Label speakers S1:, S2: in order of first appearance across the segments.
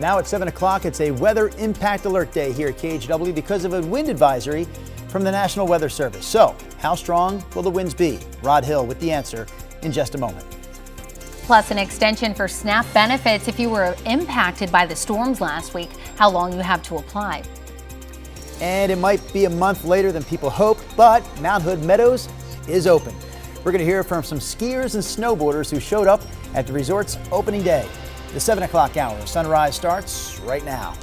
S1: Now at 7 o'clock, it's a weather impact alert day here at KGW because of a wind advisory from the National Weather Service. So, how strong will the winds be? Rod Hill with the answer in just a moment.
S2: Plus, an extension for SNAP benefits if you were impacted by the storms last week, how long you have to apply.
S1: And it might be a month later than people hoped, but Mount Hood Meadows is open. We're going to hear from some skiers and snowboarders who showed up at the resort's opening day. The 7 o'clock hour. Sunrise starts right now.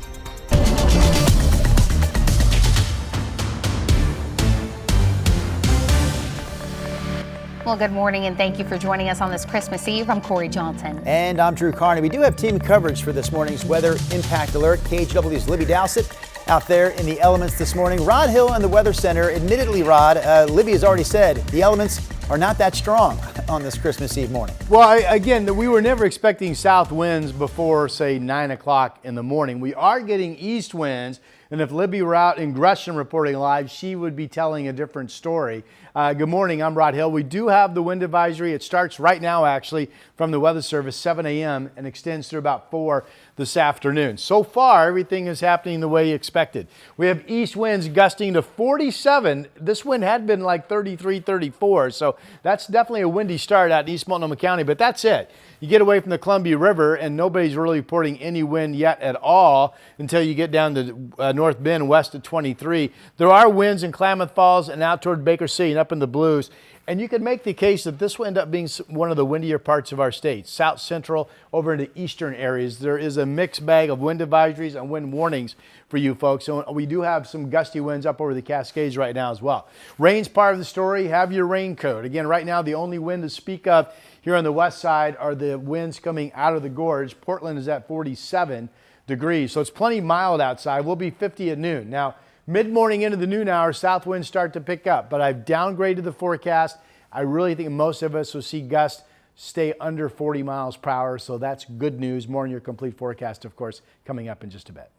S2: Well, good morning and thank you for joining us on this Christmas Eve. I'm Corey Johnson.
S1: And I'm Drew Carney. We do have team coverage for this morning's weather impact alert. KGW's Libby Dowsett out there in the elements this morning. Rod Hill and the Weather Center. Admittedly, Rod, Libby has already said the elements are not that strong on this Christmas Eve morning.
S3: Well, again, we were never expecting south winds before, say, 9 o'clock in the morning. We are getting east winds, and if Libby were out in Gresham reporting live, she would be telling a different story. Good morning, I'm Rod Hill. We do have the wind advisory. It starts right now, actually, from the Weather Service, 7 a.m. and extends through about 4 this afternoon. So far, everything is happening the way you expected. We have east winds gusting to 47. This wind had been like 33, 34, so that's definitely a windy start out in East Multnomah County, but that's it. You get away from the Columbia River and nobody's really reporting any wind yet at all until you get down to North Bend west of 23. There are winds in Klamath Falls and out toward Baker City and up in the Blues. And you could make the case that this will end up being one of the windier parts of our state, south central over into eastern areas. There is a mixed bag of wind advisories and wind warnings for you folks. So we do have some gusty winds up over the Cascades right now as well. Rain's part of the story. Have your raincoat. Again, right now, the only wind to speak of here on the west side are the winds coming out of the gorge. Portland is at 47 degrees, so it's plenty mild outside. We'll be 50 at noon. Now, mid-morning into the noon hour, south winds start to pick up, but I've downgraded the forecast. I really think most of us will see gusts stay under 40 miles per hour, so that's good news. More on your complete forecast, of course, coming up in just a bit.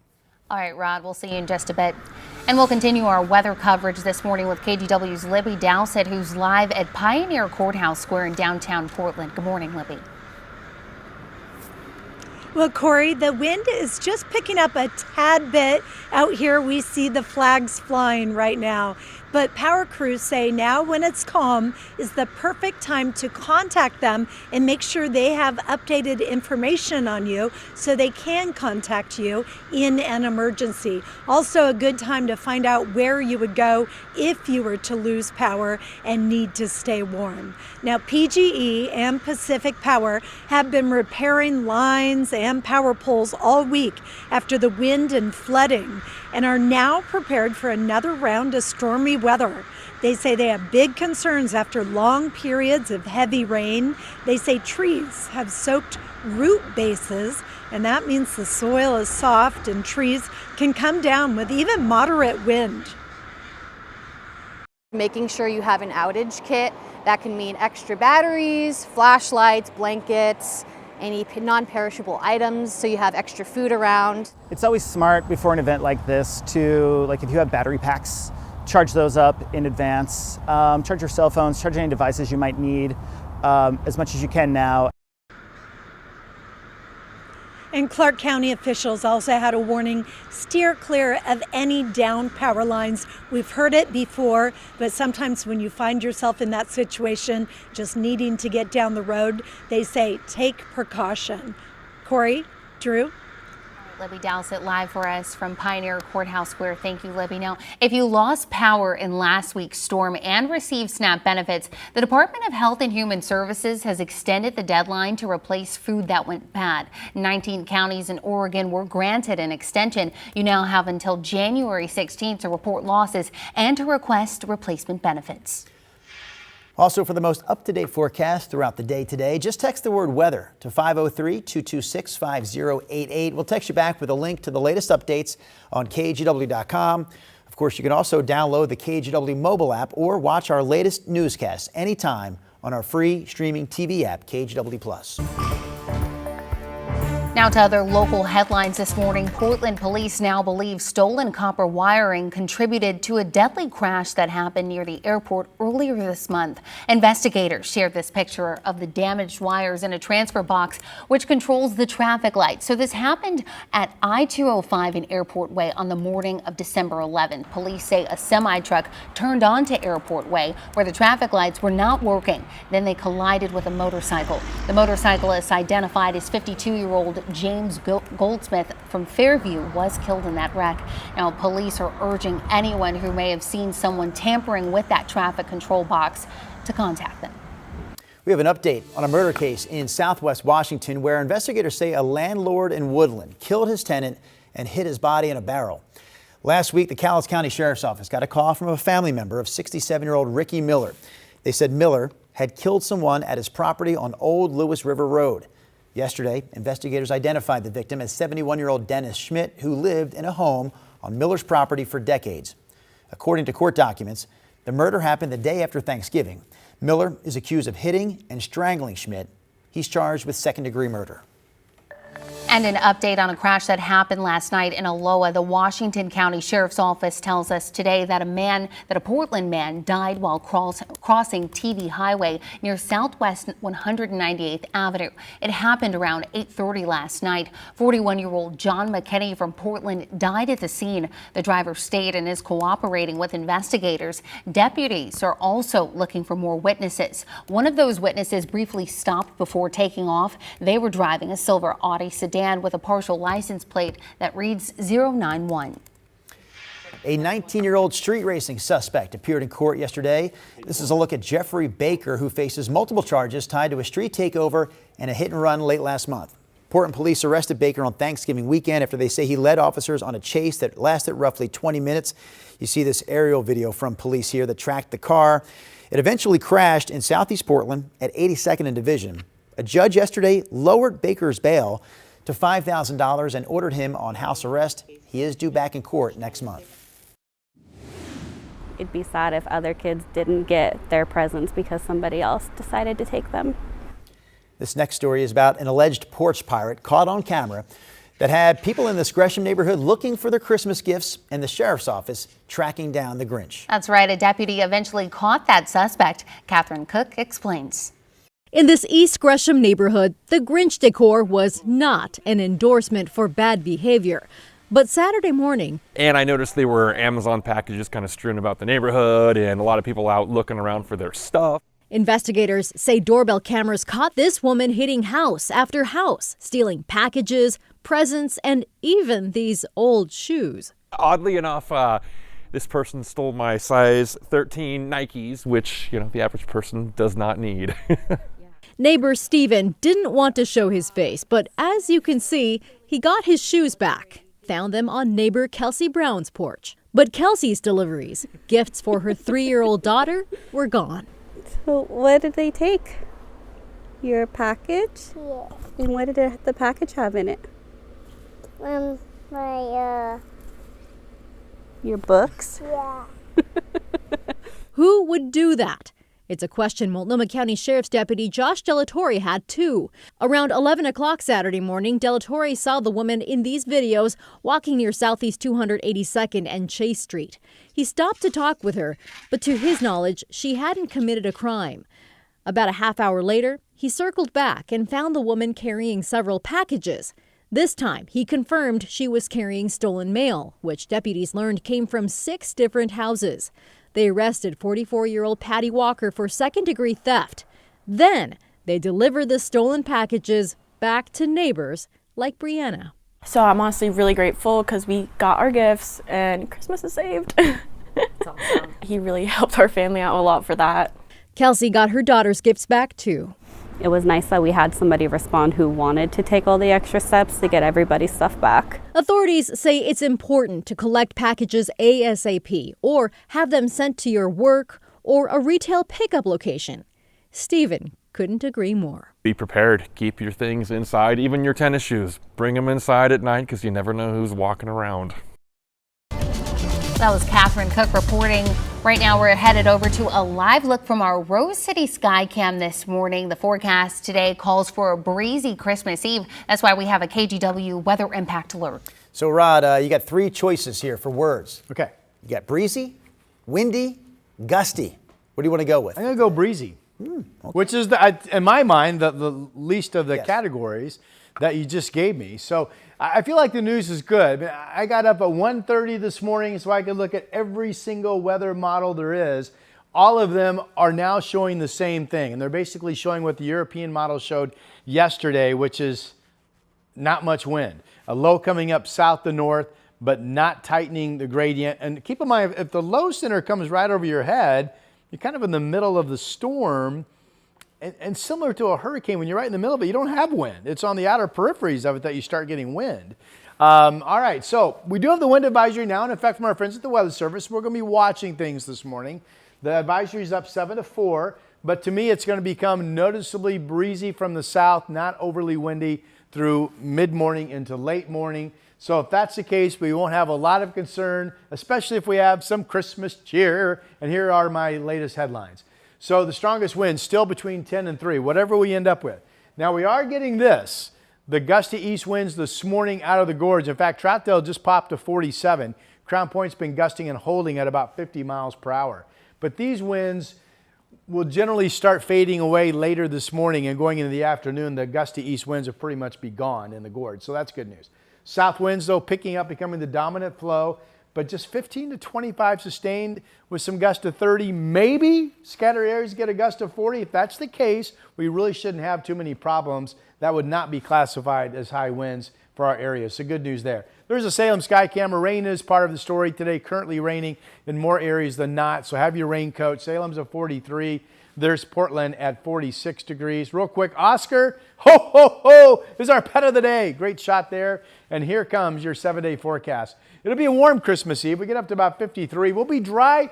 S2: All right, Rod, we'll see you in just a bit. And we'll continue our weather coverage this morning with KGW's Libby Dowsett, who's live at Pioneer Courthouse Square in downtown Portland. Good morning, Libby.
S4: Well, Corey, the wind is just picking up a tad bit. Out here, we see the flags flying right now. But power crews say now when it's calm is the perfect time to contact them and make sure they have updated information on you so they can contact you in an emergency. Also a good time to find out where you would go if you were to lose power and need to stay warm. Now, PGE and Pacific Power have been repairing lines and power poles all week after the wind and flooding and are now prepared for another round of stormy weather. They say they have big concerns after long periods of heavy rain. They say trees have soaked root bases, and that means the soil is soft and trees can come down with even moderate wind.
S5: Making sure you have an outage kit. That can mean extra batteries, flashlights, blankets, any non-perishable items, so you have extra food around.
S6: It's always smart before an event like this to, like if you have battery packs, charge those up in advance. Charge your cell phones, charge any devices you might need as much as you can now.
S4: And Clark County officials also had a warning, steer clear of any downed power lines. We've heard it before, but sometimes when you find yourself in that situation, just needing to get down the road, they say take precaution. Corey, Drew?
S2: Libby Dowsett live for us from Pioneer Courthouse Square. Thank you, Libby. Now, if you lost power in last week's storm and received SNAP benefits, the Department of Health and Human Services has extended the deadline to replace food that went bad. 19 counties in Oregon were granted an extension. You now have until January 16th to report losses and to request replacement benefits.
S1: Also, for the most up-to-date forecast throughout the day today, just text the word weather to 503-226-5088. We'll text you back with a link to the latest updates on KGW.com. Of course, you can also download the KGW mobile app or watch our latest newscasts anytime on our free streaming TV app, KGW Plus.
S2: Now to other local headlines this morning. Portland police now believe stolen copper wiring contributed to a deadly crash that happened near the airport earlier this month. Investigators shared this picture of the damaged wires in a transfer box which controls the traffic lights. So this happened at I-205 in Airport Way on the morning of December 11th. Police say a semi-truck turned onto Airport Way where the traffic lights were not working. Then they collided with a motorcycle. The motorcyclist, identified as 52-year-old James Goldsmith from Fairview, was killed in that wreck. Now, police are urging anyone who may have seen someone tampering with that traffic control box to contact them.
S1: We have an update on a murder case in Southwest Washington where investigators say a landlord in Woodland killed his tenant and hid his body in a barrel. Last week, the Cowles County Sheriff's Office got a call from a family member of 67-year-old Ricky Miller. They said Miller had killed someone at his property on Old Lewis River Road. Yesterday, investigators identified the victim as 71-year-old Dennis Schmidt, who lived in a home on Miller's property for decades. According to court documents, the murder happened the day after Thanksgiving. Miller is accused of hitting and strangling Schmidt. He's charged with second-degree murder.
S2: And an update on a crash that happened last night in Aloha. The Washington County Sheriff's Office tells us today that a Portland man died while crossing TV Highway near Southwest 198th Avenue. It happened around 8:30 last night. 41-year-old John McKinney from Portland died at the scene. The driver stayed and is cooperating with investigators. Deputies are also looking for more witnesses. One of those witnesses briefly stopped before taking off. They were driving a silver Audi sedan with a partial license plate that reads 091.
S1: A 19-year-old street racing suspect appeared in court yesterday. This is a look at Jeffrey Baker, who faces multiple charges tied to a street takeover and a hit and run late last month. Portland police arrested Baker on Thanksgiving weekend after they say he led officers on a chase that lasted roughly 20 minutes. You see this aerial video from police here that tracked the car. It eventually crashed in southeast Portland at 82nd and Division. A judge yesterday lowered Baker's bail to $5,000 and ordered him on house arrest. He is due back in court next month.
S7: It'd be sad if other kids didn't get their presents because somebody else decided to take them.
S1: This next story is about an alleged porch pirate caught on camera that had people in this Gresham neighborhood looking for their Christmas gifts and the sheriff's office tracking down the Grinch.
S2: That's right. A deputy eventually caught that suspect. Catherine Cook explains.
S8: In this East Gresham neighborhood, the Grinch decor was not an endorsement for bad behavior. But Saturday morning,
S9: and I noticed there were Amazon packages kind of strewn about the neighborhood and a lot of people out looking around for their stuff.
S8: Investigators say doorbell cameras caught this woman hitting house after house, stealing packages, presents, and even these old shoes.
S9: Oddly enough, this person stole my size 13 Nikes, which, the average person does not need.
S8: Neighbor Steven didn't want to show his face, but as you can see, he got his shoes back. Found them on neighbor Kelsey Brown's porch. But Kelsey's deliveries, gifts for her 3-year-old daughter, were gone.
S7: So what did they take? Your package?
S10: Yeah.
S7: And what did the package have in it? Your books?
S10: Yeah.
S8: Who would do that? It's a question Multnomah County Sheriff's Deputy Josh Delatorre had too. Around 11 o'clock Saturday morning, Delatorre saw the woman in these videos walking near Southeast 282nd and Chase Street. He stopped to talk with her, but to his knowledge, she hadn't committed a crime. About a half hour later, he circled back and found the woman carrying several packages. This time, he confirmed she was carrying stolen mail, which deputies learned came from 6 different houses. They arrested 44-year-old Patty Walker for second-degree theft. Then, they delivered the stolen packages back to neighbors like Brianna.
S11: So I'm honestly really grateful because we got our gifts and Christmas is saved.
S8: That's awesome.
S11: He really helped our family out a lot for that.
S8: Kelsey got her daughter's gifts back too.
S7: It was nice that we had somebody respond who wanted to take all the extra steps to get everybody's stuff back.
S8: Authorities say it's important to collect packages ASAP or have them sent to your work or a retail pickup location. Stephen couldn't agree more.
S9: Be prepared. Keep your things inside, even your tennis shoes. Bring them inside at night because you never know who's walking around.
S2: That was Catherine Cook reporting. Right now we're headed over to a live look from our Rose City Sky Cam this morning. The forecast today calls for a breezy Christmas Eve. That's why we have a KGW weather impact alert.
S1: So Rod, you got 3 choices here for words.
S3: Okay.
S1: You got breezy, windy, gusty. What do you want to go with?
S3: I'm going to go breezy, which is, in my mind, the least of the categories that you just gave me. So I feel like the news is good. I got up at 1:30 this morning so I could look at every single weather model there is. All of them are now showing the same thing, and they're basically showing what the European model showed yesterday, which is not much wind. A low coming up south to north, but not tightening the gradient. And keep in mind, if the low center comes right over your head, you're kind of in the middle of the storm. And similar to a hurricane, when you're right in the middle of it, you don't have wind. It's on the outer peripheries of it that you start getting wind. All right, so we do have the wind advisory now in effect from our friends at the Weather Service. We're going to be watching things this morning. The advisory is up 7 to 4, but to me, it's going to become noticeably breezy from the south, not overly windy through mid-morning into late morning. So if that's the case, we won't have a lot of concern, especially if we have some Christmas cheer. And here are my latest headlines. So the strongest winds still between 10 and 3, whatever we end up with. Now we are getting this, the gusty east winds this morning out of the gorge. In fact, Troutdale just popped to 47. Crown Point's been gusting and holding at about 50 miles per hour. But these winds will generally start fading away later this morning, and going into the afternoon, the gusty east winds will pretty much be gone in the gorge. So that's good news. South winds, though, picking up, becoming the dominant flow, but just 15 to 25 sustained with some gusts to 30. Maybe scattered areas get a gust of 40. If that's the case, we really shouldn't have too many problems. That would not be classified as high winds for our area. So good news there. There's a Salem sky camera. Rain is part of the story today. Currently raining in more areas than not. So have your raincoat. Salem's at 43. There's Portland at 46 degrees. Real quick, Oscar, ho, ho, ho, is our pet of the day. Great shot there. And here comes your 7-day forecast. It'll be a warm Christmas Eve. We get up to about 53. We'll be dry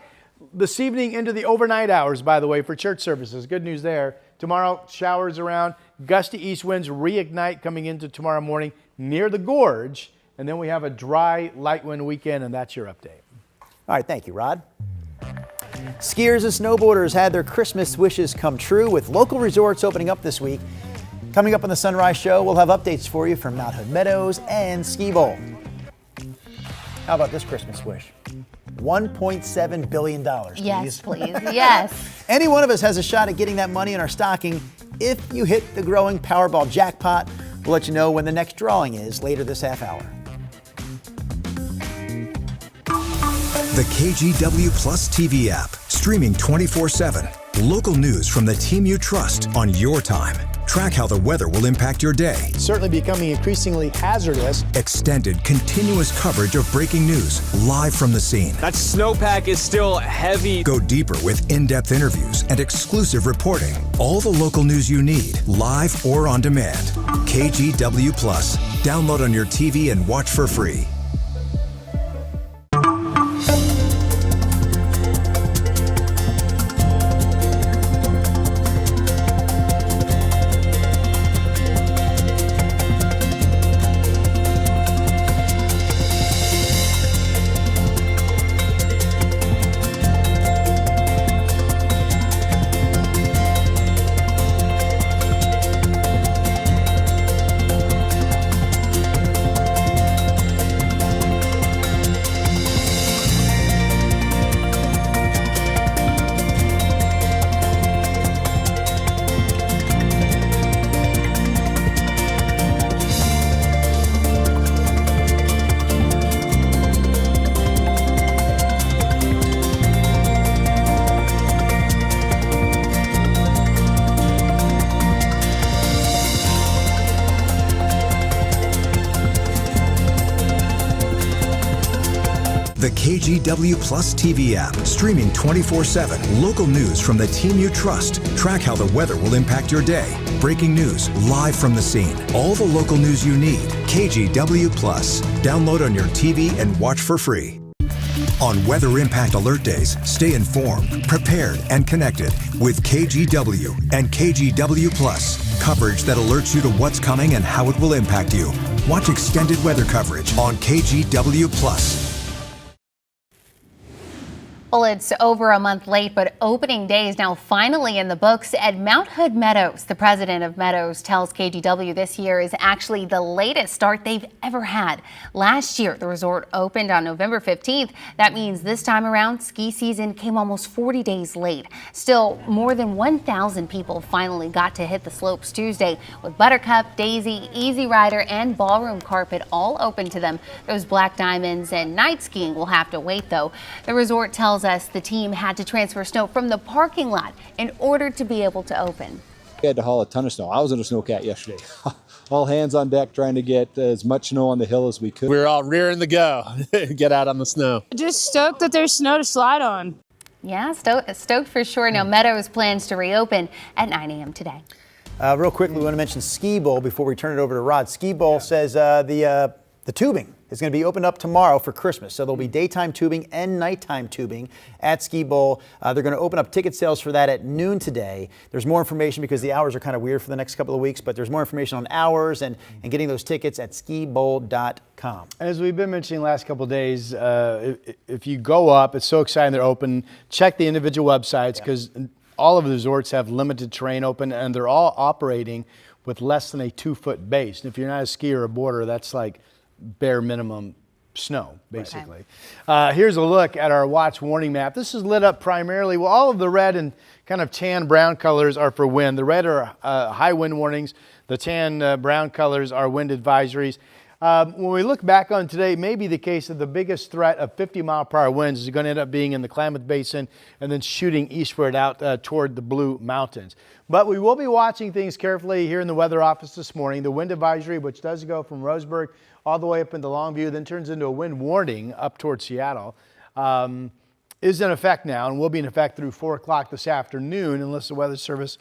S3: this evening into the overnight hours, by the way, for church services. Good news there. Tomorrow, showers around. Gusty east winds reignite coming into tomorrow morning near the gorge. And then we have a dry, light wind weekend, and that's your update.
S1: All right, thank you, Rod. Skiers and snowboarders had their Christmas wishes come true with local resorts opening up this week. Coming up on the Sunrise Show, we'll have updates for you from Mount Hood Meadows and Ski Bowl. How about this Christmas wish? $1.7 billion.
S2: Yes, please. Yes.
S1: Any one of us has a shot at getting that money in our stocking if you hit the growing Powerball jackpot. We'll let you know when the next drawing is later this half hour.
S10: The KGW Plus TV app, streaming 24/7. Local news from the team you trust on your time. Track how the weather will impact your day.
S3: Certainly becoming increasingly hazardous.
S10: Extended, continuous coverage of breaking news live from the scene.
S12: That snowpack is still heavy.
S10: Go deeper with in-depth interviews and exclusive reporting. All the local news you need, live or on demand. KGW Plus. Download on your TV and watch for free. The KGW Plus TV app, streaming 24/7. Local news from the team you trust. Track how the weather will impact your day. Breaking news live from the scene. All the local news you need. KGW Plus. Download on your TV and watch for free. On Weather Impact Alert Days, stay informed, prepared, and connected with KGW and KGW Plus. Coverage that alerts you to what's coming and how it will impact you. Watch extended weather coverage on KGW Plus.
S2: Well, it's over a month late, but opening day is now finally in the books at Mount Hood Meadows. The president of Meadows tells KGW this year is actually the latest start they've ever had. Last year, the resort opened on November 15th. That means this time around, ski season came almost 40 days late. Still, more than 1,000 people finally got to hit the slopes Tuesday, with Buttercup, Daisy, Easy Rider, and Ballroom Carpet all open to them. Those Black Diamonds and night skiing will have to wait, though. The resort tells us the team had to transfer snow from the parking lot in order to be able to open.
S13: We had to haul a ton of snow. I was in a snowcat yesterday. All hands on deck trying to get as much snow on the hill as we could.
S12: We were all rearing to go, get out on the snow.
S14: Just stoked that there's snow to slide on.
S2: Yeah, stoked for sure. Now Meadows plans to reopen at 9 a.m. today.
S1: Real quickly, we want to mention Ski Bowl before we turn it over to Rod. Ski Bowl says the tubing is going to be opened up tomorrow for Christmas. So there'll be daytime tubing and nighttime tubing at Ski Bowl. They're going to open up ticket sales for that at noon today. There's more information because the hours are kind of weird for the next couple of weeks, but there's more information on hours and getting those tickets at skibowl.com.
S3: As we've been mentioning the last couple of days, if you go up, it's so exciting they're open. Check the individual websites because all of the resorts have limited terrain open and they're all operating with less than a 2-foot base. And if you're not a skier or a boarder, that's like bare minimum snow, basically. Okay. Here's a look at our watch warning map. This is lit up primarily, well, all of the red and kind of tan brown colors are for wind. The red are high wind warnings. The tan brown colors are wind advisories. When we look back on today, it may be the case that the biggest threat of 50-mile-per-hour winds is going to end up being in the Klamath Basin and then shooting eastward out toward the Blue Mountains. But we will be watching things carefully here in the weather office this morning. The wind advisory, which does go from Roseburg all the way up into Longview, then turns into a wind warning up towards Seattle, is in effect now and will be in effect through 4 o'clock this afternoon unless the Weather Service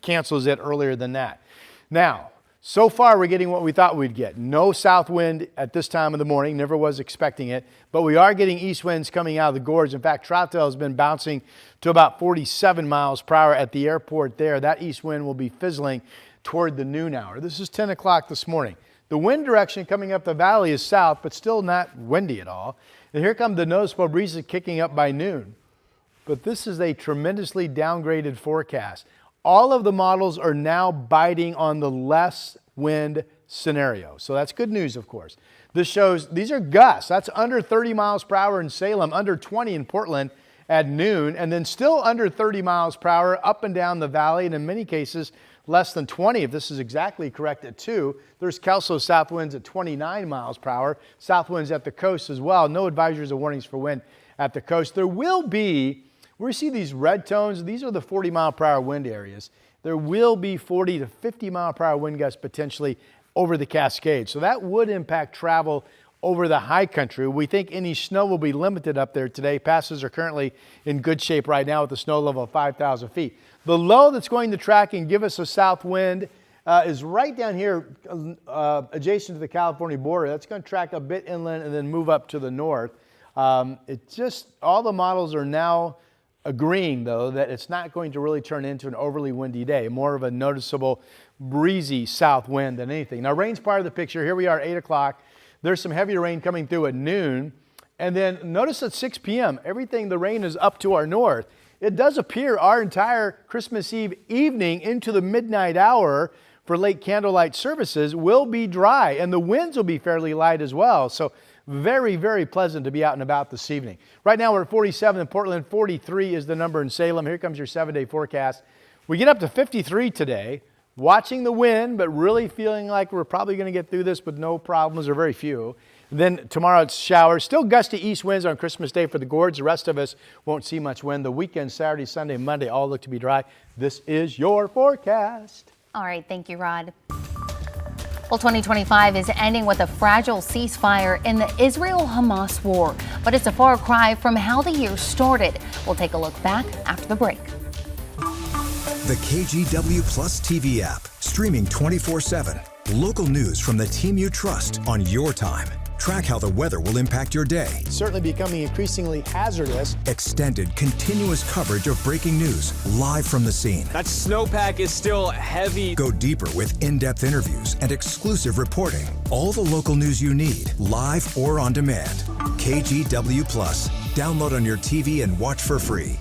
S3: cancels it earlier than that. Now, so far, we're getting what we thought we'd get. No south wind at this time of the morning. Never was expecting it. But we are getting east winds coming out of the gorge. In fact, Troutdale has been bouncing to about 47 miles per hour at the airport there. That east wind will be fizzling toward the noon hour. This is 10 o'clock this morning. The wind direction coming up the valley is south, but still not windy at all. And here come the noticeable breezes kicking up by noon. But this is a tremendously downgraded forecast. All of the models are now biting on the less wind scenario. So that's good news, of course. This shows these are gusts. That's under 30 miles per hour in Salem, under 20 in Portland at noon, and then still under 30 miles per hour up and down the valley, and in many cases, less than 20, if this is exactly correct, at 2. There's Kelso south winds at 29 miles per hour. South winds at the coast as well. No advisories or warnings for wind at the coast. There will be, we see these red tones. These are the 40 mile per hour wind areas. There will be 40 to 50 mile per hour wind gusts potentially over the Cascades. So that would impact travel over the high country. We think any snow will be limited up there today. Passes are currently in good shape right now with a snow level of 5,000 feet. The low that's going to track and give us a south wind is right down here adjacent to the California border. That's going to track a bit inland and then move up to the north. It just, all the models are now agreeing, though, that it's not going to really turn into an overly windy day, more of a noticeable breezy south wind than anything. Now, rain's part of the picture. Here we are at 8 o'clock. There's some heavier rain coming through at noon. And then notice at 6 p.m., everything, the rain is up to our north. It does appear our entire Christmas Eve evening into the midnight hour for late candlelight services will be dry, and the winds will be fairly light as well. So very, very pleasant to be out and about this evening. Right now we're at 47 in Portland, 43 is the number in Salem. Here comes your 7-day forecast. We get up to 53 today, watching the wind, but really feeling like we're probably going to get through this with no problems or very few. Then tomorrow it's showers. Still gusty east winds on Christmas Day for the gorge. The rest of us won't see much wind. The weekend, Saturday, Sunday, Monday, all look to be dry. This is your forecast.
S2: All right, thank you, Rod. Well, 2025 is ending with a fragile ceasefire in the Israel-Hamas war, but it's a far cry from how the year started. We'll take a look back after the break.
S10: The KGW Plus TV app, streaming 24/7. Local news from the team you trust on your time. Track how the weather will impact your day.
S3: Certainly becoming increasingly hazardous.
S10: Extended, continuous coverage of breaking news live from the scene.
S12: That snowpack is still heavy.
S10: Go deeper with in-depth interviews and exclusive reporting. All the local news you need, live or on demand. KGW Plus. Download on your TV and watch for free.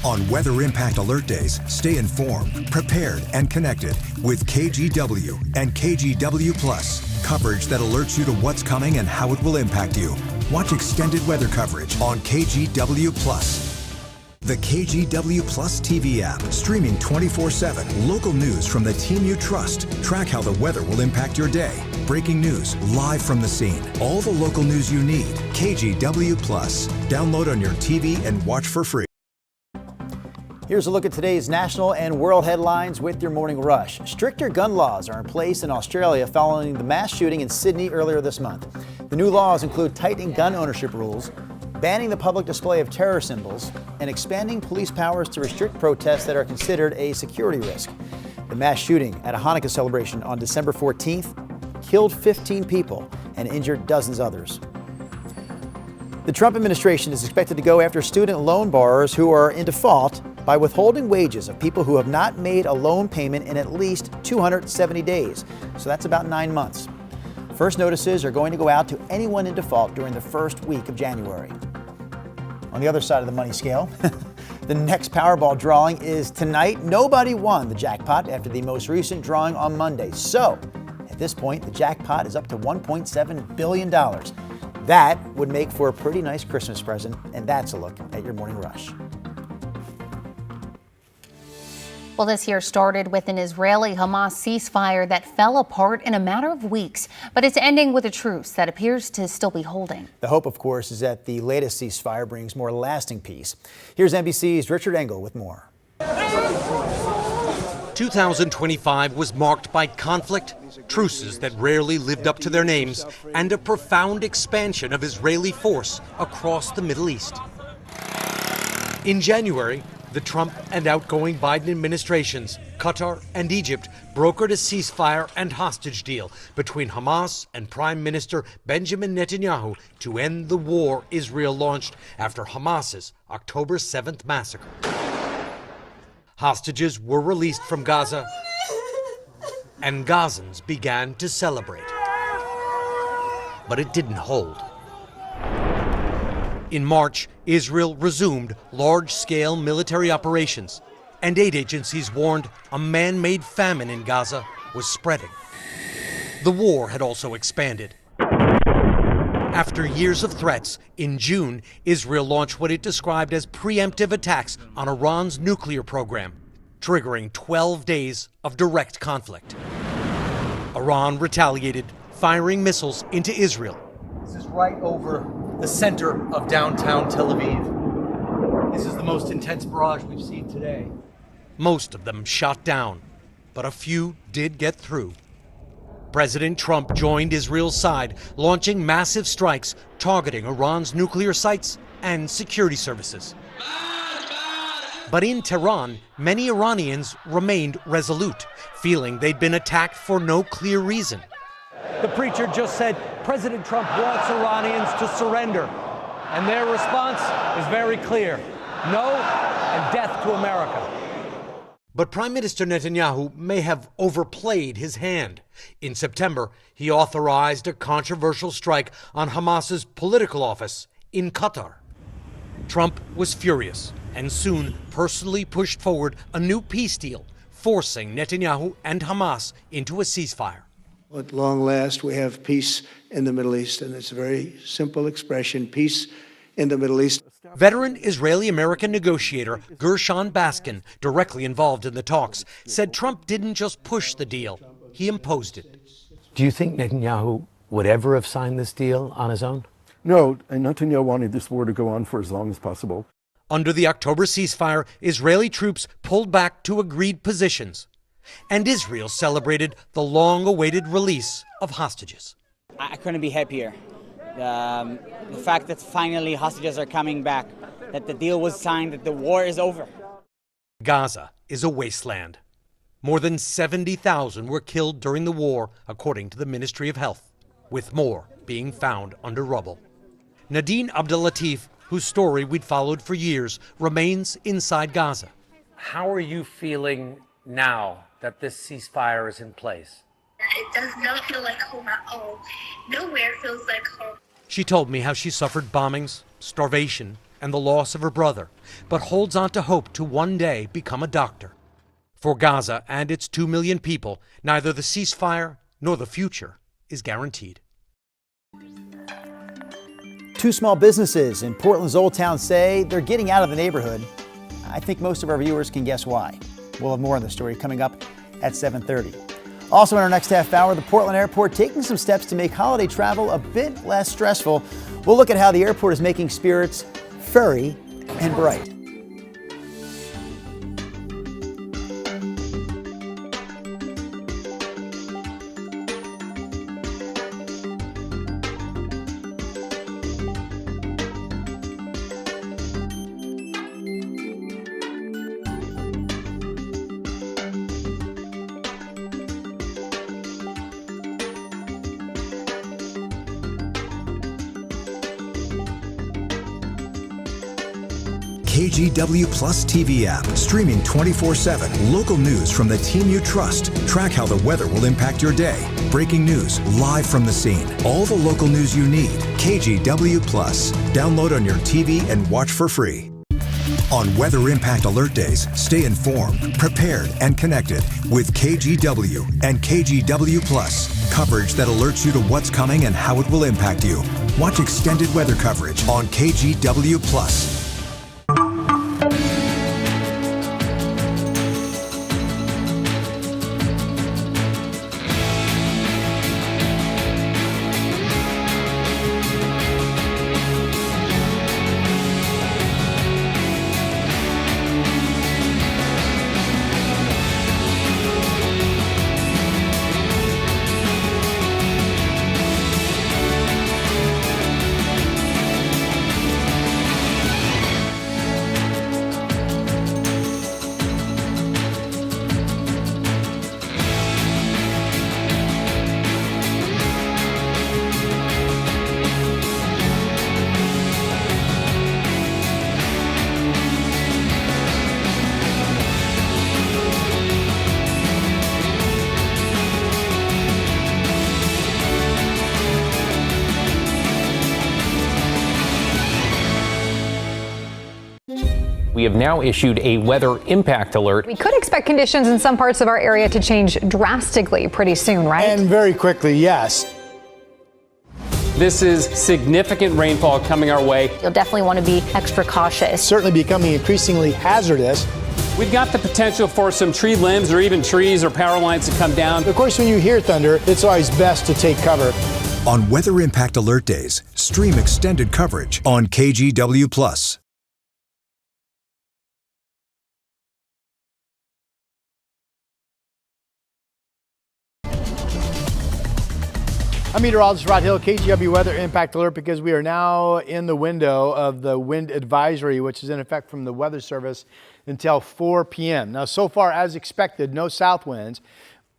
S10: On Weather Impact Alert Days, stay informed, prepared, and connected with KGW and KGW Plus. Coverage that alerts you to what's coming and how it will impact you. Watch extended weather coverage on KGW Plus. The KGW Plus TV app, streaming 24/7. Local news from the team you trust. Track how the weather will impact your day. Breaking news live from the scene. All the local news you need. KGW Plus. Download on your TV and watch for free.
S1: Here's a look at today's national and world headlines with your morning rush. Stricter gun laws are in place in Australia following the mass shooting in Sydney earlier this month. The new laws include tightening gun ownership rules, banning the public display of terror symbols, and expanding police powers to restrict protests that are considered a security risk. The mass shooting at a Hanukkah celebration on December 14th killed 15 people and injured dozens others. The Trump administration is expected to go after student loan borrowers who are in default by withholding wages of people who have not made a loan payment in at least 270 days. So that's about 9 months. First notices are going to go out to anyone in default during the first week of January. On the other side of the money scale, the next Powerball drawing is tonight. Nobody won the jackpot after the most recent drawing on Monday. So at this point, the jackpot is up to $1.7 billion. That would make for a pretty nice Christmas present, and that's a look at your morning rush.
S2: Well, this year started with an Israeli-Hamas ceasefire that fell apart in a matter of weeks, but it's ending with a truce that appears to still be holding.
S1: The hope, of course, is that the latest ceasefire brings more lasting peace. Here's NBC's Richard Engel with more.
S15: 2025 was marked by conflict, truces that rarely lived up to their names, and a profound expansion of Israeli force across the Middle East. In January, the Trump and outgoing Biden administrations, Qatar and Egypt, brokered a ceasefire and hostage deal between Hamas and Prime Minister Benjamin Netanyahu to end the war Israel launched after Hamas's October 7th massacre. Hostages were released from Gaza, and Gazans began to celebrate. But it didn't hold. In March, Israel resumed large-scale military operations, and aid agencies warned a man-made famine in Gaza was spreading. The war had also expanded. After years of threats, in June, Israel launched what it described as preemptive attacks on Iran's nuclear program, triggering 12 days of direct conflict. Iran retaliated, firing missiles into Israel.
S16: This is right over the center of downtown Tel Aviv. This is the most intense barrage we've seen today.
S15: Most of them shot down, but a few did get through. President Trump joined Israel's side, launching massive strikes targeting Iran's nuclear sites and security services. But in Tehran, many Iranians remained resolute, feeling they'd been attacked for no clear reason.
S17: The preacher just said President Trump wants Iranians to surrender. And their response is very clear: no and death to America.
S15: But Prime Minister Netanyahu may have overplayed his hand. In September, he authorized a controversial strike on Hamas's political office in Qatar. Trump was furious and soon personally pushed forward a new peace deal, forcing Netanyahu and Hamas into a ceasefire.
S18: At long last, we have peace in the Middle East, and it's a very simple expression, peace in the Middle East.
S15: Veteran Israeli-American negotiator Gershon Baskin, directly involved in the talks, said Trump didn't just push the deal, he imposed it.
S19: Do you think Netanyahu would ever have signed this deal on his own?
S20: No, and Netanyahu wanted this war to go on for as long as possible.
S15: Under the October ceasefire, Israeli troops pulled back to agreed positions, and Israel celebrated the long-awaited release of hostages.
S21: I couldn't be happier. The fact that finally hostages are coming back, that the deal was signed, that the war is over.
S15: Gaza is a wasteland. More than 70,000 were killed during the war, according to the Ministry of Health, with more being found under rubble. Nadine Abdelatif, whose story we'd followed for years, remains inside Gaza.
S19: How are you feeling now that this ceasefire is in place?
S22: It does not feel like home at all. Nowhere feels like home.
S15: She told me how she suffered bombings, starvation, and the loss of her brother, but holds on to hope to one day become a doctor. For Gaza and its 2 million people, neither the ceasefire nor the future is guaranteed.
S1: Two small businesses in Portland's Oldtown say they're getting out of the neighborhood. I think most of our viewers can guess why. We'll have more on the story coming up at 7:30. Also in our next half hour, the Portland Airport taking some steps to make holiday travel a bit less stressful. We'll look at how the airport is making spirits furry and bright.
S10: KGW Plus TV app, streaming 24/7. Local news from the team you trust. Track how the weather will impact your day. Breaking news live from the scene. All the local news you need. KGW Plus. Download on your TV and watch for free. On Weather Impact Alert Days, stay informed, prepared, and connected with KGW and KGW Plus. Coverage that alerts you to what's coming and how it will impact you. Watch extended weather coverage on KGW Plus.
S23: We have now issued a weather impact alert.
S24: We could expect conditions in some parts of our area to change drastically pretty soon, right?
S3: And very quickly, yes.
S23: This is significant rainfall coming our way.
S24: You'll definitely want to be extra cautious.
S3: Certainly becoming increasingly hazardous.
S23: We've got the potential for some tree limbs or even trees or power lines to come down.
S3: Of course, when you hear thunder, it's always best to take cover.
S10: On Weather Impact Alert Days, stream extended coverage on KGW Plus.
S3: I'm meteorologist Rod Hill, KGW Weather Impact Alert, because we are now in the window of the wind advisory, which is in effect from the Weather Service until 4 p.m. Now, so far, as expected, no south winds,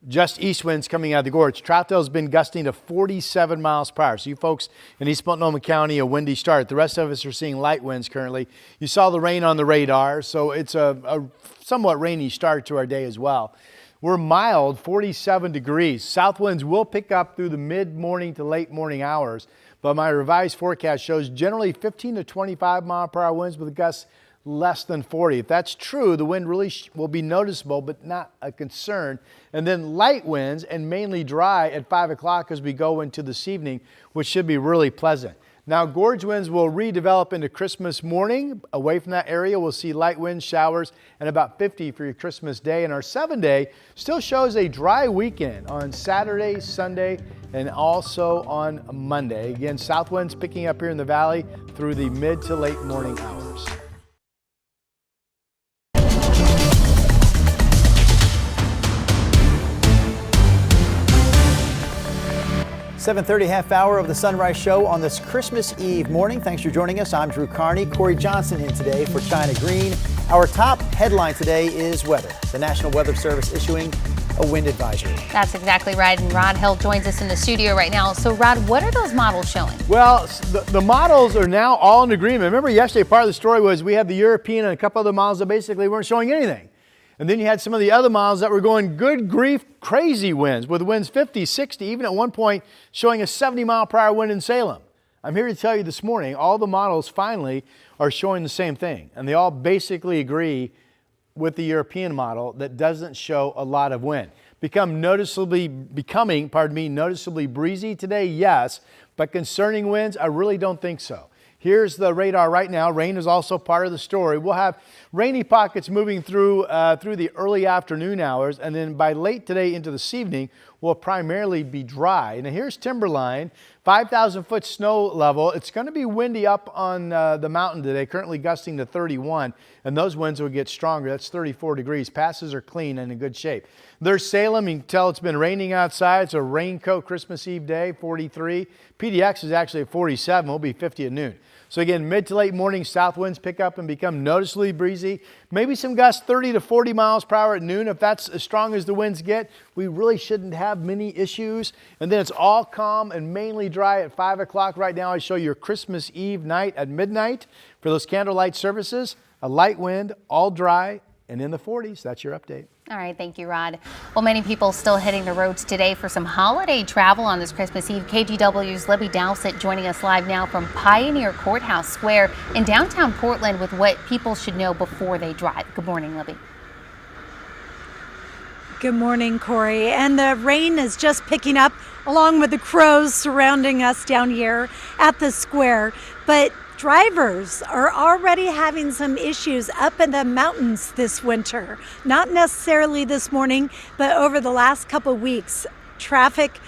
S3: just east winds coming out of the gorge. Troutdale's been gusting to 47 miles per hour. So you folks in East Multnomah County, a windy start. The rest of us are seeing light winds currently. You saw the rain on the radar, so it's a somewhat rainy start to our day as well. We're mild, 47 degrees. South winds will pick up through the mid-morning to late morning hours, but my revised forecast shows generally 15 to 25 mile per hour winds with gusts less than 40. If that's true, the wind really will be noticeable, but not a concern. And then light winds and mainly dry at 5 o'clock as we go into this evening, which should be really pleasant. Now, gorge winds will redevelop into Christmas morning. Away from that area, we'll see light winds, showers, and about 50 for your Christmas day. And our 7-day still shows a dry weekend on Saturday, Sunday, and also on Monday. Again, south winds picking up here in the valley through the mid to late morning hours.
S1: 7:30, half hour of the Sunrise Show on this Christmas Eve morning. Thanks for joining us. I'm Drew Carney. Corey Johnson in today for China Green. Our top headline today is weather. The National Weather Service issuing a wind advisory.
S2: That's exactly right. And Rod Hill joins us in the studio right now. So Rod, what are those models showing?
S3: Well, the models are now all in agreement. Remember yesterday, part of the story was we had the European and a couple other models that basically weren't showing anything. And then you had some of the other models that were going good grief, crazy winds with winds 50, 60, even at one point showing a 70-mile-per-hour wind in Salem. I'm here to tell you this morning, all the models finally are showing the same thing. And they all basically agree with the European model that doesn't show a lot of wind. Becoming noticeably breezy today, yes, but concerning winds, I really don't think so. Here's the radar right now. Rain is also part of the story. We'll have rainy pockets moving through the early afternoon hours, and then by late today into this evening, will primarily be dry. Now here's Timberline, 5,000-foot snow level. It's going to be windy up on the mountain today, currently gusting to 31, and those winds will get stronger. That's 34 degrees. Passes are clean and in good shape. There's Salem. You can tell it's been raining outside. It's a raincoat Christmas Eve day, 43. PDX is actually at 47. We'll be 50 at noon. So again, mid to late morning, south winds pick up and become noticeably breezy. Maybe some gusts 30 to 40 miles per hour at noon. If that's as strong as the winds get, we really shouldn't have many issues. And then it's all calm and mainly dry at 5 o'clock. Right now, I show your Christmas Eve night at midnight for those candlelight services. A light wind, all dry, and in the 40s. That's your update.
S2: All right, thank you, Rod. Well, many people still hitting the roads today for some holiday travel on this Christmas Eve. KGW's Libby Dowsett joining us live now from Pioneer Courthouse Square in downtown Portland with what people should know before they drive. Good morning, Libby.
S4: Good morning, Corey. And the rain is just picking up along with the crows surrounding us down here at the square. But drivers are already having some issues up in the mountains this winter. Not necessarily this morning, but over the last couple of weeks. Traffic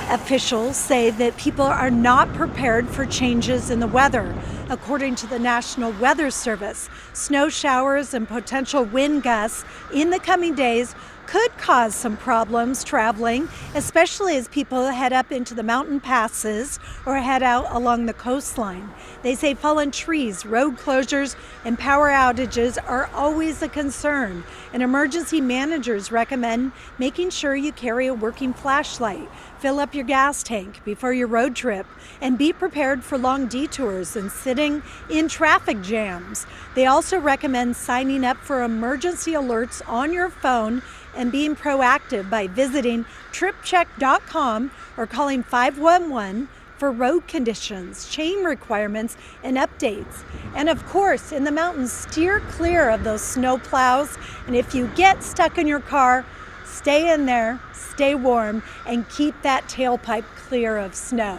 S4: officials say that people are not prepared for changes in the weather. According to the National Weather Service, snow showers and potential wind gusts in the coming days could cause some problems traveling, especially as people head up into the mountain passes or head out along the coastline. They say fallen trees, road closures, and power outages are always a concern, and emergency managers recommend making sure you carry a working flashlight, fill up your gas tank before your road trip, and be prepared for long detours and sitting in traffic jams. They also recommend signing up for emergency alerts on your phone and being proactive by visiting tripcheck.com or calling 511 for road conditions, chain requirements, and updates. And of course, in the mountains, steer clear of those snow plows. And if you get stuck in your car, stay in there, stay warm, and keep that tailpipe clear of snow.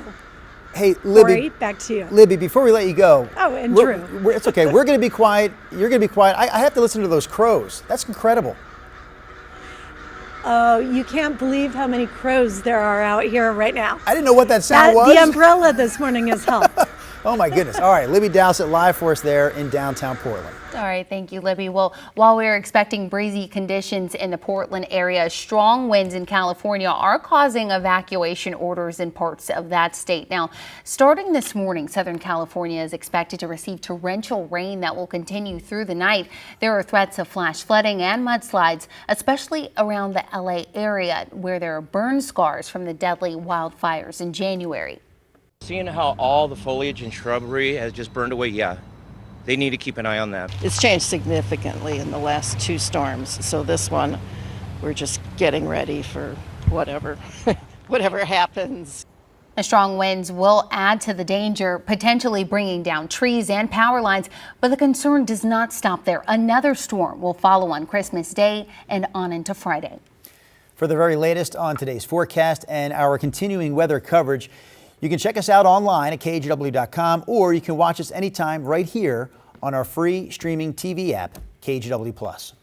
S1: Hey, Libby.
S4: Corey, back to you.
S1: Libby, before we let you go.
S4: Oh, and Drew.
S1: It's okay. We're going to be quiet. You're going to be quiet. I have to listen to those crows. That's incredible.
S4: Oh, you can't believe how many crows there are out here right now.
S1: I didn't know what that sound was.
S4: The umbrella this morning has helped.
S1: Oh my goodness. All right, Libby Dowsett live for us there in downtown Portland.
S2: All right, thank you, Libby. Well, while we're expecting breezy conditions in the Portland area, strong winds in California are causing evacuation orders in parts of that state. Now, starting this morning, Southern California is expected to receive torrential rain that will continue through the night. There are threats of flash flooding and mudslides, especially around the LA area, where there are burn scars from the deadly wildfires in January.
S5: Seeing how all the foliage and shrubbery has just burned away, yeah, they need to keep an eye on that.
S6: It's changed significantly in the last two storms. So this one, we're just getting ready for whatever happens.
S2: The strong winds will add to the danger, potentially bringing down trees and power lines, but the concern does not stop there. Another storm will follow on Christmas Day and on into Friday.
S1: For the very latest on today's forecast and our continuing weather coverage, you can check us out online at KGW.com, or you can watch us anytime right here on our free streaming TV app, KGW Plus.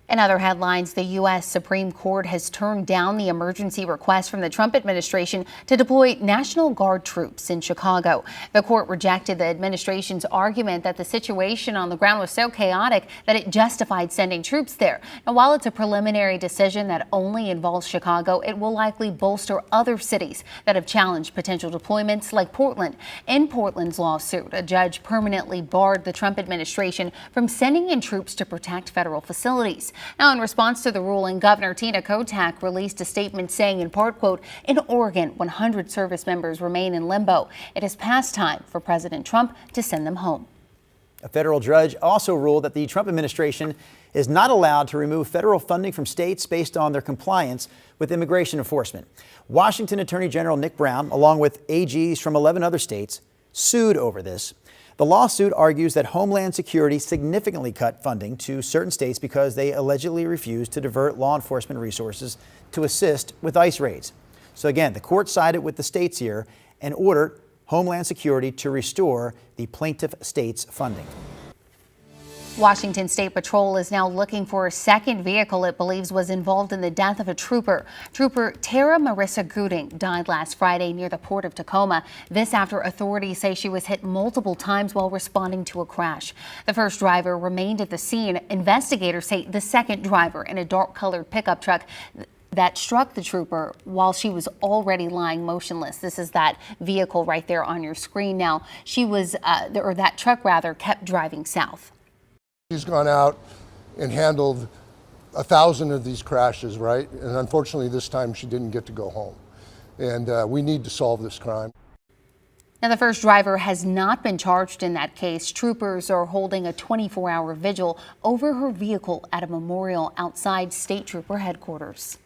S2: In other headlines, the U.S. Supreme Court has turned down the emergency request from the Trump administration to deploy National Guard troops in Chicago. The court rejected the administration's argument that the situation on the ground was so chaotic that it justified sending troops there. Now, while it's a preliminary decision that only involves Chicago, it will likely bolster other cities that have challenged potential deployments like Portland. In Portland's lawsuit, a judge permanently barred the Trump administration from sending in troops to protect federal facilities. Now, in response to the ruling, Governor Tina Kotek released a statement saying, in part, quote, "In Oregon, 100 service members remain in limbo. It is past time for President Trump to send them home."
S1: A federal judge also ruled that the Trump administration is not allowed to remove federal funding from states based on their compliance with immigration enforcement. Washington Attorney General Nick Brown, along with AGs from 11 other states, sued over this. The lawsuit argues that Homeland Security significantly cut funding to certain states because they allegedly refused to divert law enforcement resources to assist with ICE raids. So again, the court sided with the states here and ordered Homeland Security to restore the plaintiff states' funding.
S2: Washington State Patrol is now looking for a second vehicle it believes was involved in the death of a trooper. Trooper Tara Marissa Gooding died last Friday near the port of Tacoma. This after authorities say she was hit multiple times while responding to a crash. The first driver remained at the scene. Investigators say the second driver in a dark-colored pickup truck that struck the trooper while she was already lying motionless. This is that vehicle right there on your screen now. She was, or that truck rather, kept driving south.
S7: She's gone out and handled 1,000 of these crashes, right? And unfortunately, this time she didn't get to go home. And we need to solve this crime.
S2: Now, the first driver has not been charged in that case. Troopers are holding a 24-hour vigil over her vehicle at a memorial outside State Trooper headquarters.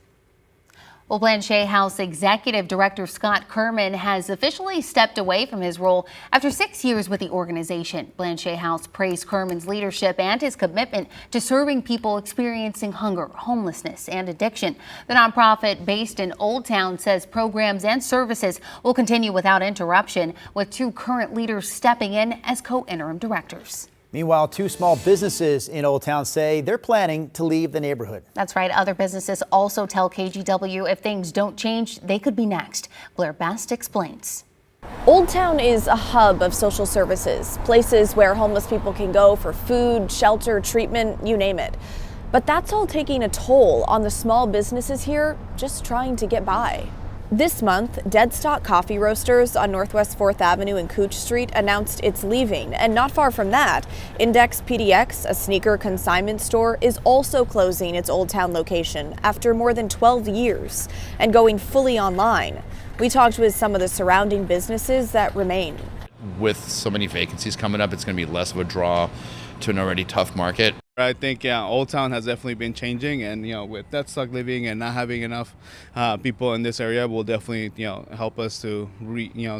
S2: Well, Blanchet House Executive Director Scott Kerman has officially stepped away from his role after 6 years with the organization. Blanchet House praised Kerman's leadership and his commitment to serving people experiencing hunger, homelessness, and addiction. The nonprofit based in Oldtown says programs and services will continue without interruption, with 2 current leaders stepping in as co-interim directors.
S1: Meanwhile, 2 small businesses in Oldtown say they're planning to leave the neighborhood.
S2: That's right. Other businesses also tell KGW if things don't change, they could be next. Blair Best explains.
S8: Oldtown is a hub of social services, places where homeless people can go for food, shelter, treatment, you name it. But that's all taking a toll on the small businesses here just trying to get by. This month, Deadstock Coffee Roasters on Northwest 4th Avenue and Cooch Street announced it's leaving. And not far from that, Index PDX, a sneaker consignment store, is also closing its Oldtown location after more than 12 years and going fully online. We talked with some of the surrounding businesses that remain.
S9: With so many vacancies coming up, it's going to be less of a draw to an already tough market.
S11: I think Oldtown has definitely been changing, and with Deadstock living and not having enough people in this area will definitely help us to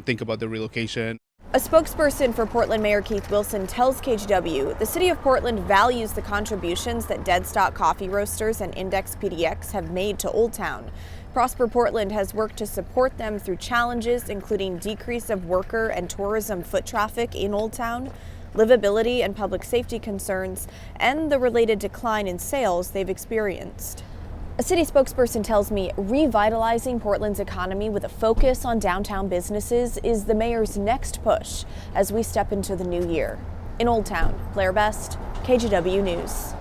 S11: think about the relocation.
S8: A spokesperson for Portland Mayor Keith Wilson tells KGW the city of Portland values the contributions that Deadstock Coffee Roasters and Index PDX have made to Oldtown. Prosper Portland has worked to support them through challenges including decrease of worker and tourism foot traffic in Oldtown, livability and public safety concerns, and the related decline in sales they've experienced. A city spokesperson tells me revitalizing Portland's economy with a focus on downtown businesses is the mayor's next push as we step into the new year. In Oldtown, Blair Best, KGW News.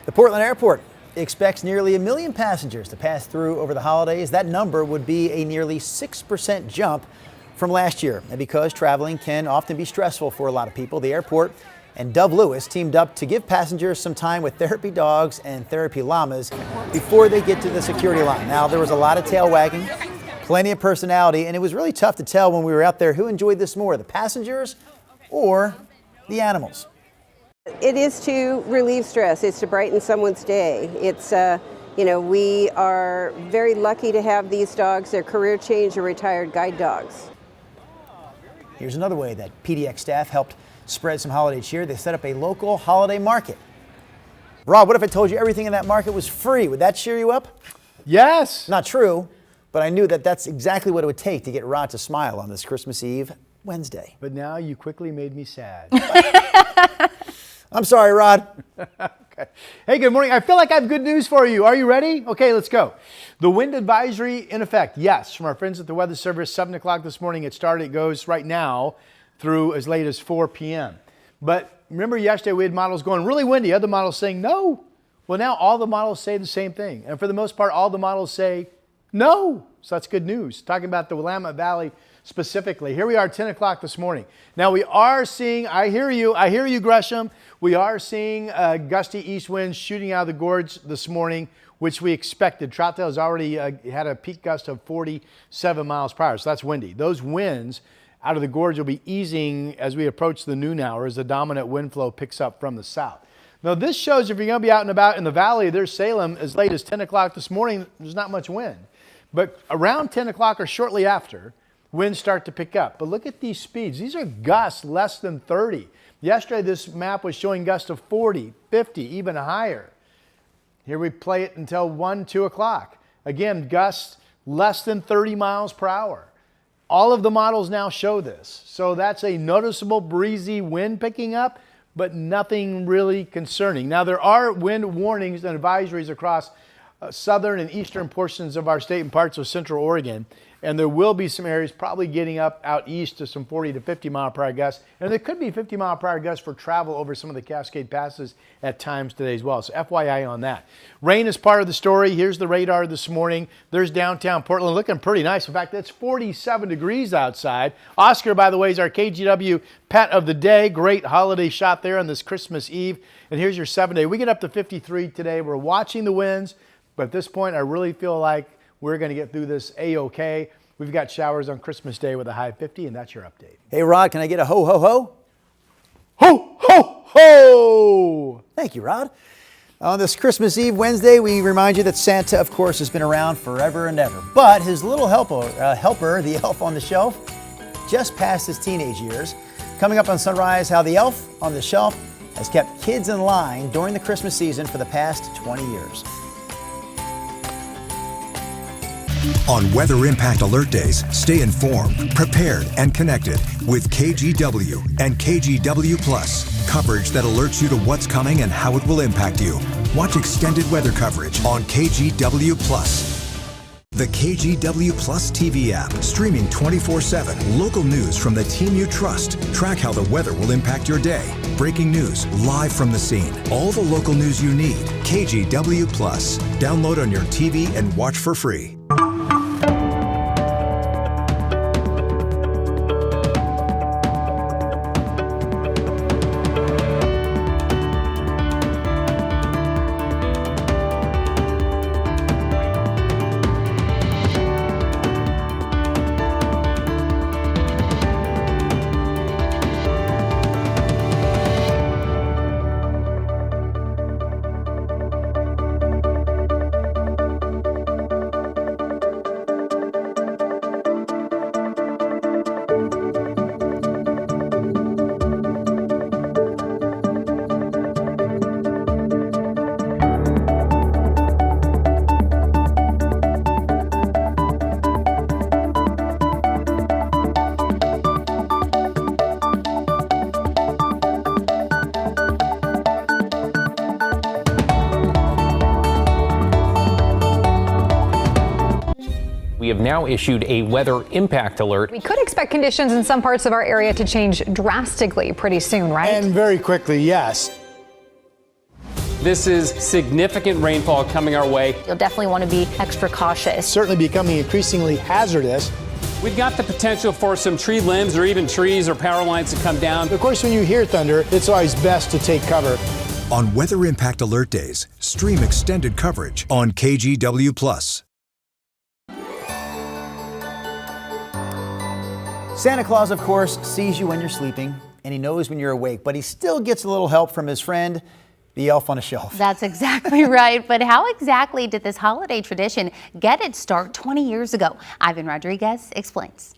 S1: The Portland Airport expects nearly 1 million passengers to pass through over the holidays. That number would be a nearly 6% jump from last year. And because traveling can often be stressful for a lot of people, the airport and Dove Lewis teamed up to give passengers some time with therapy dogs and therapy llamas before they get to the security line. Now, there was a lot of tail wagging, plenty of personality, and it was really tough to tell when we were out there who enjoyed this more, the passengers or the animals.
S25: It is to relieve stress. It's to brighten someone's day. It's
S12: You know, we are very lucky to have these dogs. They're career change or retired guide dogs.
S1: Here's another way that PDX staff helped spread some holiday cheer. They set up a local holiday market. Rob, what if I told you everything in that market was free? Would that cheer you up?
S3: Yes.
S1: Not true, but I knew that that's exactly what it would take to get Rod to smile on this Christmas Eve Wednesday.
S3: But now you quickly made me sad.
S1: I'm sorry, Rod.
S3: Okay. Hey, good morning. I feel like I have good news for you. Are you ready? Okay, let's go. The wind advisory in effect, yes, from our friends at the Weather Service, 7 o'clock this morning it started. It goes right now through as late as 4 p.m. But remember yesterday we had models going really windy, other models saying no. Well, now all the models say the same thing. And for the most part, all the models say no. So that's good news. Talking about the Willamette Valley specifically. Here we are, 10 o'clock this morning. Now we are seeing, I hear you, Gresham. We are seeing gusty east winds shooting out of the gorge this morning, which we expected. Troutdale has already had a peak gust of 47 miles per hour, so that's windy. Those winds out of the gorge will be easing as we approach the noon hour as the dominant wind flow picks up from the south. Now this shows if you're going to be out and about in the valley, there's Salem as late as 10 o'clock this morning, there's not much wind. But around 10 o'clock or shortly after, winds start to pick up. But look at these speeds. These are gusts less than 30. Yesterday, this map was showing gusts of 40, 50, even higher. Here we play it until 1, 2 o'clock. Again, gusts less than 30 miles per hour. All of the models now show this. So that's a noticeable breezy wind picking up, but nothing really concerning. Now, there are wind warnings and advisories across southern and eastern portions of our state and parts of central Oregon. And there will be some areas probably getting up out east to some 40 to 50 mile per hour gusts. And there could be 50 mile per hour gusts for travel over some of the Cascade Passes at times today as well. So FYI on that. Rain is part of the story. Here's the radar this morning. There's downtown Portland looking pretty nice. In fact, it's 47 degrees outside. Oscar, by the way, is our KGW pet of the day. Great holiday shot there on this Christmas Eve. And here's your 7-day. We get up to 53 today. We're watching the winds. But at this point, I really feel like we're going to get through this A-OK. We've got showers on Christmas Day with a high of 50, and that's your update.
S1: Hey, Rod, can I get a ho, ho, ho?
S3: Ho, ho, ho!
S1: Thank you, Rod. On this Christmas Eve Wednesday, we remind you that Santa, of course, has been around forever and ever. But his little helper, the elf on the shelf, just passed his teenage years. Coming up on Sunrise, how the elf on the shelf has kept kids in line during the Christmas season for the past 20 years.
S10: On Weather Impact Alert Days, stay informed, prepared, and connected with KGW and KGW Plus. Coverage that alerts you to what's coming and how it will impact you. Watch extended weather coverage on KGW Plus. The KGW Plus TV app, streaming 24/7. Local news from the team you trust. Track how the weather will impact your day. Breaking news live from the scene. All the local news you need. KGW Plus. Download on your TV and watch for free.
S13: We have now issued a weather impact alert.
S24: We could expect conditions in some parts of our area to change drastically pretty soon, right?
S3: And very quickly, yes.
S23: This is significant rainfall coming our way.
S14: You'll definitely want to be extra cautious.
S3: Certainly becoming increasingly hazardous.
S23: We've got the potential for some tree limbs or even trees or power lines to come down.
S3: Of course, when you hear thunder, it's always best to take cover.
S10: On Weather Impact Alert Days, stream extended coverage on KGW Plus.
S1: Santa Claus, of course, sees you when you're sleeping, and he knows when you're awake, but he still gets a little help from his friend, The elf on a shelf.
S2: That's exactly right. But how exactly did this holiday tradition get its start 20 years ago? Ivan Rodriguez explains.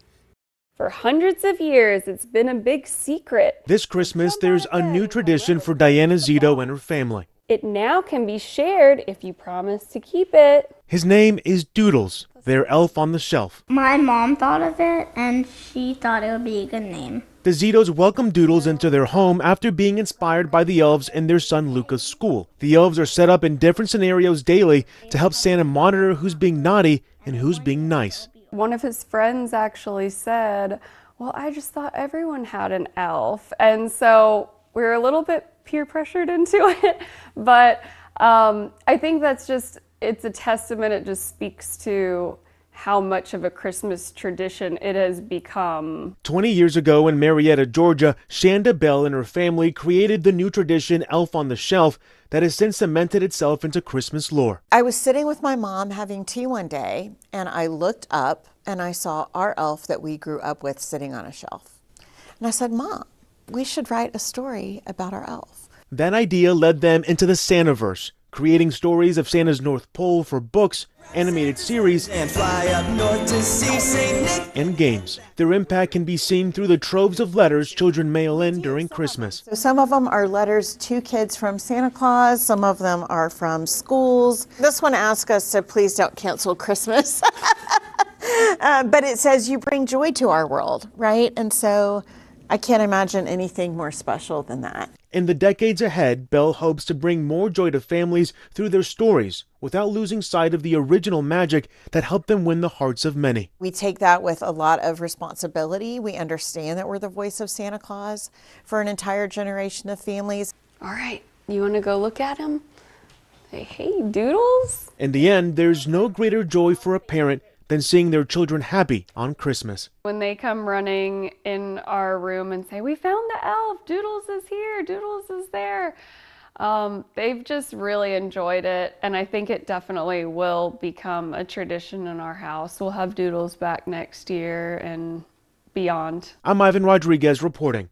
S16: For hundreds of years, it's been a big secret.
S17: This Christmas, there's a new tradition for Diana Zito and her family.
S16: It now can be shared if you promise to keep it.
S17: His name is Doodles, their elf on the shelf.
S18: My mom thought of it, and she thought it would be a good name.
S17: The Zitos welcome Doodles into their home after being inspired by the elves in their son Luca's school. The elves are set up in different scenarios daily to help Santa monitor who's being naughty and who's being nice.
S16: One of his friends actually said, well, I just thought everyone had an elf. And so we were a little bit peer pressured into it. But I think it's a testament. It just speaks to how much of a Christmas tradition it has become.
S17: 20 years ago in Marietta, Georgia, Shanda Bell and her family created the new tradition Elf on the Shelf that has since cemented itself into Christmas lore.
S20: I was sitting with my mom having tea one day, and I looked up and I saw our elf that we grew up with sitting on a shelf. And I said, Mom, we should write a story about our elf.
S17: That idea led them into the Santaverse, creating stories of Santa's North Pole for books, animated series, and fly up north to see Saint Nick, and games. Their impact can be seen through the troves of letters children mail in during Christmas.
S20: So some of them are letters to kids from Santa Claus, some of them are from schools. This one asks us to please don't cancel Christmas. But it says you bring joy to our world, right? And so I can't imagine anything more special than that.
S17: In the decades ahead, Bell hopes to bring more joy to families through their stories without losing sight of the original magic that helped them win the hearts of many.
S20: We take that with a lot of responsibility. We understand that we're the voice of Santa Claus for an entire generation of families.
S16: All right, you want to go look at him? Hey, Doodles?
S17: In the end, there's no greater joy for a parent than seeing their children happy on Christmas.
S16: When they come running in our room and say, we found the elf, Doodles is here, Doodles is there. They've just really enjoyed it, and I think it definitely will become a tradition in our house. We'll have Doodles back next year and beyond.
S17: I'm Ivan Rodriguez reporting.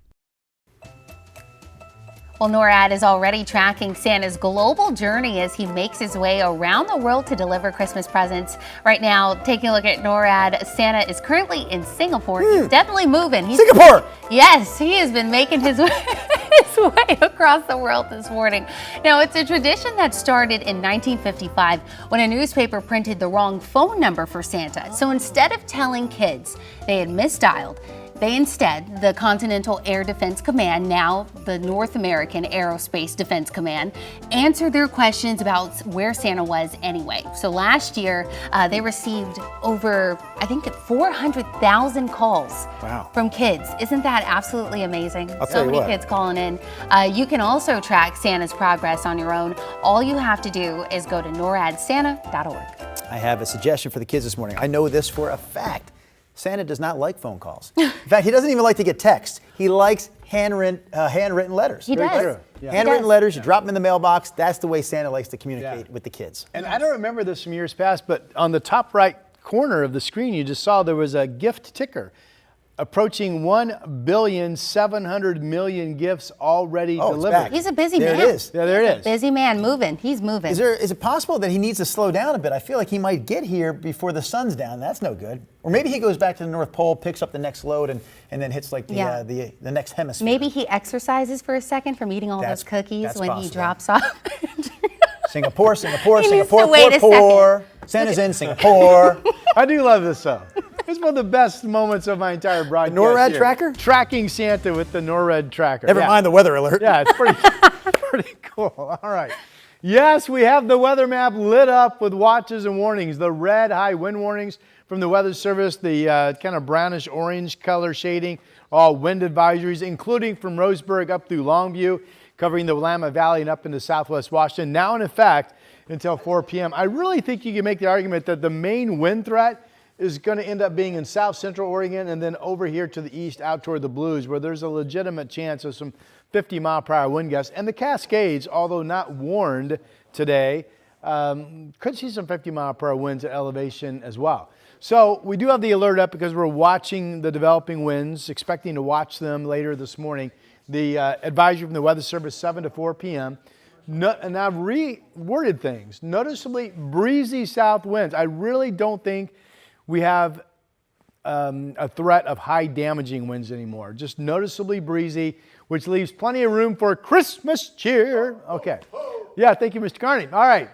S2: Well, NORAD is already tracking Santa's global journey as he makes his way around the world to deliver Christmas presents. Right now, taking a look at NORAD, Santa is currently in Singapore. He's definitely moving.
S1: Singapore!
S2: Yes, he has been making his way across the world this morning. Now, it's a tradition that started in 1955 when a newspaper printed the wrong phone number for Santa. So instead of telling kids they had misdialed, they instead, the Continental Air Defense Command, now the North American Aerospace Defense Command, answered their questions about where Santa was anyway. So last year, they received over, I think, 400,000 calls from kids. Isn't that absolutely amazing? So many kids calling in. You can also track Santa's progress on your own. All you have to do is go to noradsanta.org.
S1: I have a suggestion for the kids this morning. I know this for a fact. Santa does not like phone calls. In fact, he doesn't even like to get texts. He likes handwritten letters.
S2: He does.
S1: Handwritten letters, you drop them in the mailbox. That's the way Santa likes to communicate with the kids.
S3: And I don't remember this from years past, but on the top right corner of the screen, you just saw there was a gift ticker approaching 1,700,000,000 gifts already delivered.
S2: He's a busy man.
S1: There it is.
S3: Yeah, there it is.
S2: Busy man moving. He's moving.
S1: Is it possible that he needs to slow down a bit? I feel like he might get here before the sun's down. That's no good. Or maybe he goes back to the North Pole, picks up the next load, and then hits like the next hemisphere.
S2: Maybe he exercises for a second from eating all those cookies when he drops off.
S1: Singapore,
S2: He needs to wait a second.
S1: Santa's in Singapore.
S3: I do love this though. It's one of the best moments of my entire broadcast.
S1: NORAD
S3: here.
S1: tracker?
S3: Tracking Santa with the NORAD tracker.
S1: Never mind the weather alert.
S3: Yeah, it's pretty cool. All right. Yes, we have the weather map lit up with watches and warnings. The red high wind warnings from the Weather Service, the kind of brownish orange color shading, all wind advisories, including from Roseburg up through Longview, covering the Willamette Valley and up into southwest Washington, now in effect until 4 p.m. I really think you can make the argument that the main wind threat is going to end up being in south central Oregon and then over here to the east out toward the Blues, where there's a legitimate chance of some 50-mile-per-hour wind gusts. And the Cascades, although not warned today, could see some 50-mile-per-hour winds at elevation as well. So we do have the alert up because we're watching the developing winds, expecting to watch them later this morning. The advisory from the Weather Service, 7 to 4 p.m. and I've reworded things. Noticeably breezy south winds. I really don't think we have a threat of high damaging winds anymore. Just noticeably breezy, which leaves plenty of room for Christmas cheer. Okay. Yeah, thank you, Mr. Carney. All right.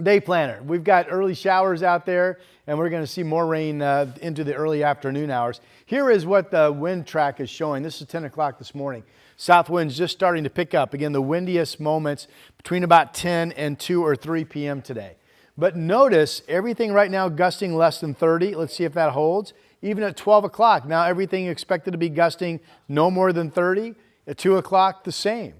S3: Day planner. We've got early showers out there, and we're going to see more rain into the early afternoon hours. Here is what the wind track is showing. This is 10 o'clock this morning. South winds just starting to pick up. Again, the windiest moments between about 10 and 2 or 3 p.m. today. But notice everything right now gusting less than 30. Let's see if that holds. Even at 12 o'clock, now everything expected to be gusting no more than 30. At 2 o'clock, the same.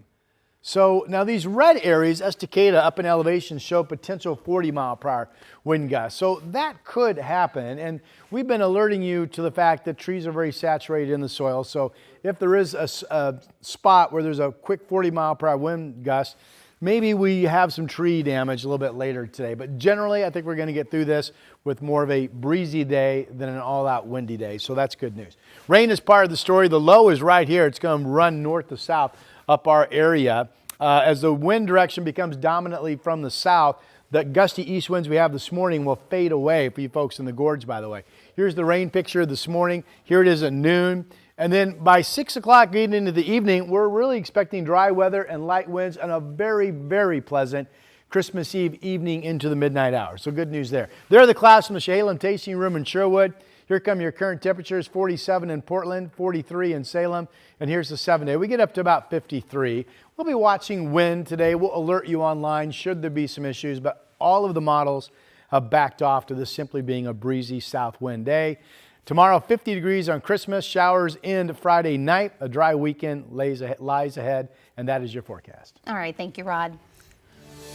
S3: So now these red areas, Estacada up in elevation, show potential 40-mile-per-hour wind gusts. So that could happen. And we've been alerting you to the fact that trees are very saturated in the soil. So if there is a spot where there's a quick 40-mile-per-hour wind gust, maybe we have some tree damage a little bit later today. But generally, I think we're going to get through this with more of a breezy day than an all-out windy day. So that's good news. Rain is part of the story. The low is right here. It's going to run north to south up our area. As the wind direction becomes dominantly from the south, the gusty east winds we have this morning will fade away for you folks in the gorge, by the way. Here's the rain picture this morning. Here it is at noon. And then by 6 o'clock getting into the evening, we're really expecting dry weather and light winds and a very, very pleasant Christmas Eve evening into the midnight hour. So good news there. There are the clouds from the Chehalem Tasting Room in Sherwood. Here come your current temperatures, 47 in Portland, 43 in Salem, and here's the 7-day. We get up to about 53. We'll be watching wind today. We'll alert you online should there be some issues, but all of the models have backed off to this simply being a breezy south wind day. Tomorrow, 50 degrees on Christmas, showers end Friday night. A dry weekend lies ahead, and that is your forecast.
S2: All right, thank you, Rod.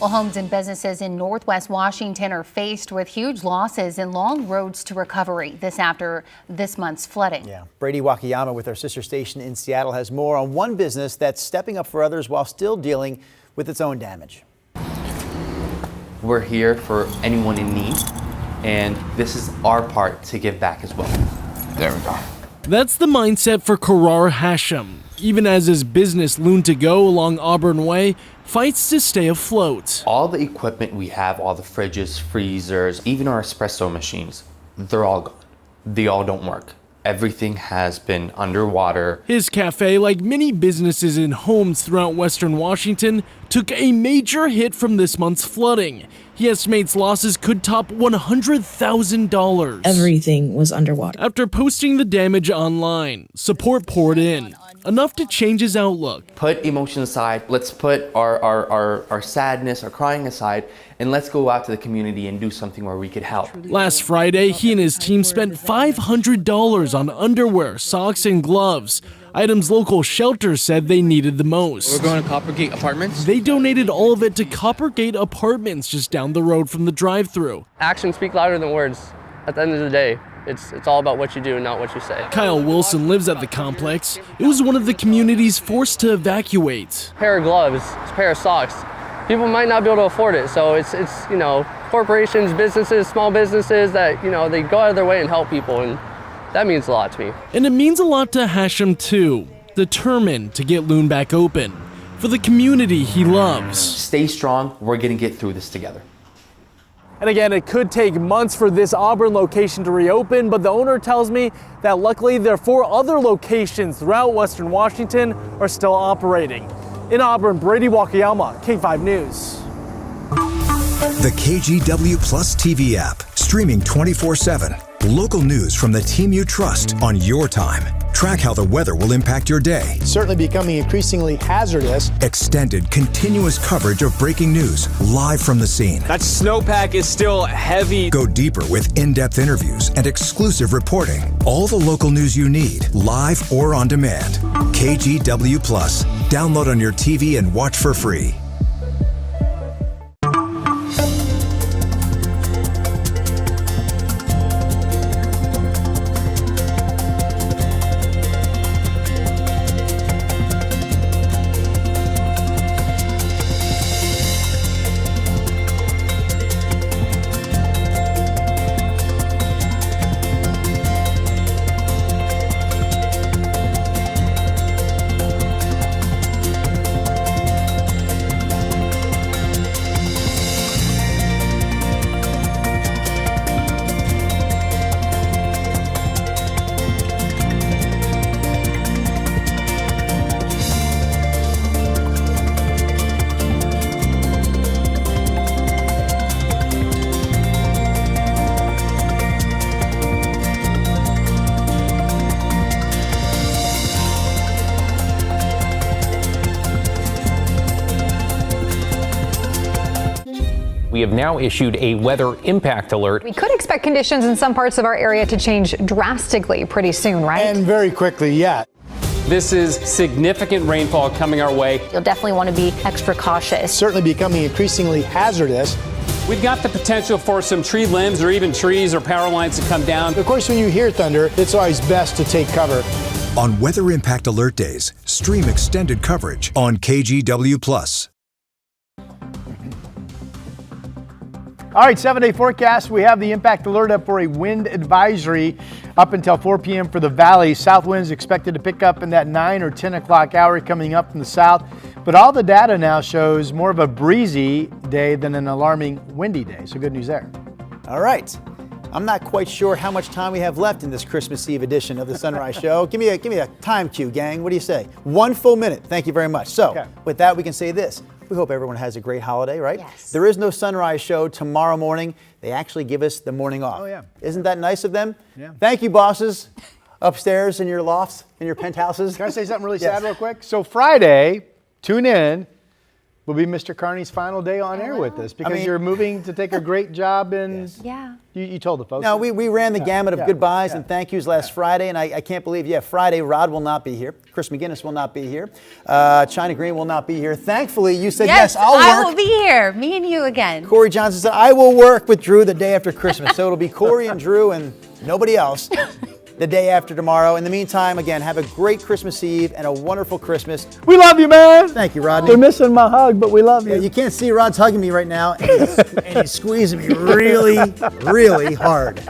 S2: Well, homes and businesses in Northwest Washington are faced with huge losses and long roads to recovery. This after this month's flooding.
S1: Yeah, Brady Wakayama with our sister station in Seattle has more on one business that's stepping up for others while still dealing with its own damage.
S15: We're here for anyone in need, and this is our part to give back as well. There we go.
S19: That's the mindset for Karar Hashem. Even as his business Loon to Go along Auburn Way fights to stay afloat.
S15: All the equipment we have, all the fridges, freezers, even our espresso machines, they're all gone. They all don't work. Everything has been underwater.
S19: His cafe, like many businesses and homes throughout Western Washington, took a major hit from this month's flooding. He estimates losses could top $100,000.
S21: Everything was underwater.
S19: After posting the damage online, support poured in, enough to change his outlook.
S15: Put emotion aside, let's put our sadness, our crying aside, and let's go out to the community and do something where we could help.
S19: Last Friday, he and his team spent $500 on underwear, socks, and gloves. Items local shelters said they needed the most.
S5: We're going to Coppergate Apartments.
S19: They donated all of it to Coppergate Apartments just down the road from the drive-thru.
S22: Actions speak louder than words. At the end of the day, it's all about what you do and not what you say.
S19: Kyle Wilson lives at the complex. It was one of the communities forced to evacuate.
S22: A pair of gloves, a pair of socks. People might not be able to afford it, so it's you know, corporations, businesses, small businesses that, you know, they go out of their way and help people, and that means a lot to me.
S19: And it means a lot to Hashem too, determined to get Loon back open for the community he loves.
S15: Stay strong, we're gonna get through this together.
S19: And again, it could take months for this Auburn location to reopen, but the owner tells me that luckily their 4 other locations throughout Western Washington are still operating. In Auburn, Brady Wakayama, K5 News.
S10: The KGW Plus TV app, streaming 24/7. Local news from the team you trust on your time. Track how the weather will impact your day.
S1: Certainly becoming increasingly hazardous.
S10: Extended, continuous coverage of breaking news live from the scene.
S23: That snowpack is still heavy.
S10: Go deeper with in-depth interviews and exclusive reporting. All the local news you need, live or on demand. KGW Plus. Download on your TV and watch for free.
S13: We have now issued a weather impact alert.
S24: We could expect conditions in some parts of our area to change drastically pretty soon, right?
S3: And very quickly, yeah.
S23: This is significant rainfall coming our way.
S14: You'll definitely want to be extra cautious.
S3: Certainly becoming increasingly hazardous.
S23: We've got the potential for some tree limbs or even trees or power lines to come down.
S3: Of course, when you hear thunder, it's always best to take cover.
S10: On Weather Impact Alert Days, stream extended coverage on KGW+.
S3: All right, 7-day forecast. We have the impact alert up for a wind advisory up until 4 p.m. for the valley. South winds expected to pick up in that 9 or 10 o'clock hour coming up from the south. But all the data now shows more of a breezy day than an alarming windy day. So good news there.
S1: All right. I'm not quite sure how much time we have left in this Christmas Eve edition of the Sunrise Show. Give me a time cue, gang. What do you say? 1 full minute. Thank you very much. So with that, we can say this. We hope everyone has a great holiday, right?
S2: Yes.
S1: There is no Sunrise Show tomorrow morning. They actually give us the morning off.
S3: Oh, yeah.
S1: Isn't that nice of them?
S3: Yeah.
S1: Thank you, bosses, upstairs in your lofts, in your penthouses.
S3: Can I say something really sad real quick? So Friday, tune in, will be Mr. Carney's final day on air with us because you're moving to take a great job in...
S2: Yeah.
S3: You told the folks.
S1: No, we ran the gamut of goodbyes and thank yous last Friday, and I can't believe, Friday, Rod will not be here. Chris McGinnis will not be here. China Green will not be here. Thankfully, you said, yes, I'll work.
S2: I will be here. Me and you again.
S1: Corey Johnson said, I will work with Drew the day after Christmas. So it'll be Corey and Drew and nobody else the day after tomorrow. In the meantime, again, have a great Christmas Eve and a wonderful Christmas.
S3: We love you, man.
S1: Thank you, Rodney.
S3: They're missing my hug, but we love you.
S1: You can't see Rod's hugging me right now, and he's squeezing me really, really hard.